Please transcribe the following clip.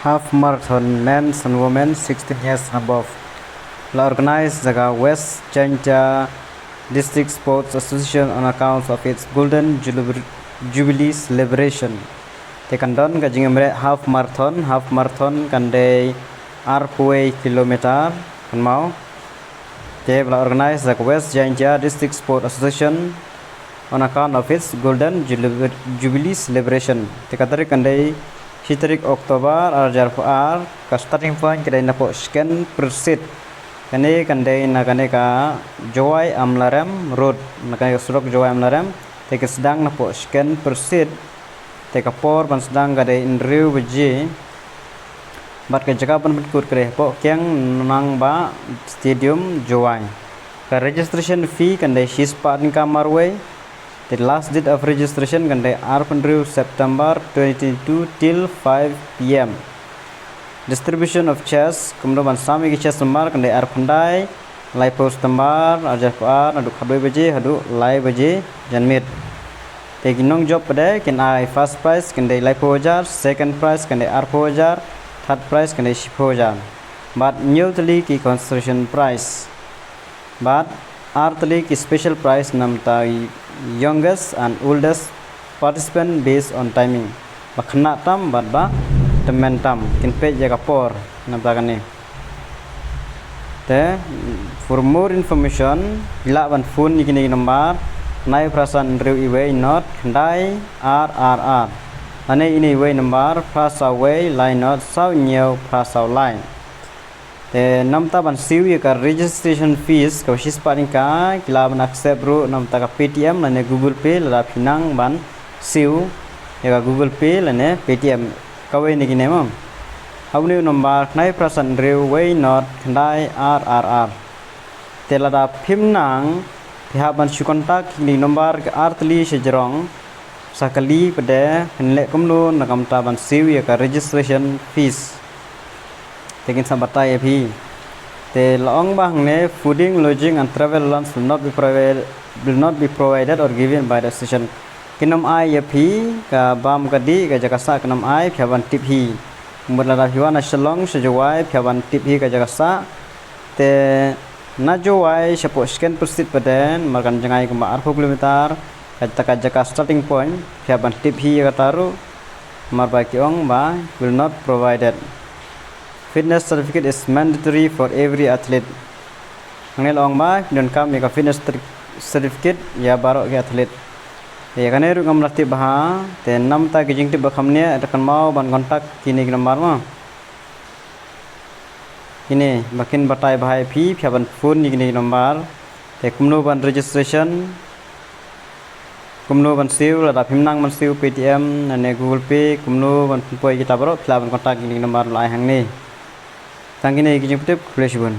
half marathon men and women 16 years and above. Organized the West Chanja District Sports Association on account of its Golden Jubilee celebration. They condone half marathon can they arpway kilometer kan mau. They will organize the West Chanja District Sports Association on account of its Golden Jubilee celebration. They can they Hitrik Oktober RJR ka starting point kedai napo scan proceed kane kandai nakane ka Joy Amlarem road nakane surok Joy Amlarem te ke sedang napo scan proceed te ka por ban sedang kadai inriu beji bat ke jaga ban kut kre po kyang nang ba stadium Joy ka registration fee kandai hispa in kamarway. The last date of registration can be September 2022 till 5 p.m. Distribution of chess kemudian sami ke chess nomor can be Arpandai lai post nomor ajar adu khadoi baje adu lai baje janmit. Teginong job pada can I first prize can be lai pojar, second prize can be Arpojar, third prize can be Shipojar. But newly ki construction prize. But Artli ki special prize namta youngest and oldest participant based on timing. Bakna tam badba temen tam kinpe jaga por namta kani. Te for more information ila ban phone ni kini nomor nai prasan riu iwe not dai RRR. Ane ini iwe nomor prasa way line not sau nhiều prasa line. Namta ban siu ya ka registration fees ka sis paling ka kila ban accept bro namta ka Paytm lane Google Pay la pinang ban siu ya ka Google Pay lane Paytm kawe ni kine mam hauni number nai prasan railway not khandai RRR telada phimnang pihak ban su kontak ni number ka artli sejrong sakali pada henle kumlo nakamta ban siu ya ka registration fees. Taking some batai api. The long bang ne fooding, lodging and travel allowance will not be provided or given by the station. Kinam ai api ka bam kadi ka jakasa kinam ai phaban tip hi. Mudala hiwana shalong sejawai phaban tip hi ka jakasa. Te najawai sapo scan proceed paden makan jangai ka 4 kilometer ka jaka starting point phaban tip hi ka taru marba kiong ba will not provided. Fitness certificate is mandatory for every athlete. Angel ong ba don kam ka fitness certificate ya barok ke athlete. Ya kane ru ngam lati bah te nam ta ke jing ti bakham ne akan mau ban kontak kini nomor ma. Kini bakin batai bahai phi phaban phone ni kini nomor te kumno ban registration kumno ban siu la phimnang ban siu Paytm ane Google Pay kumno ban poi kita barok phla ban kontak kini nomor lai hang ni. Tangkini kijing putip kulesibun.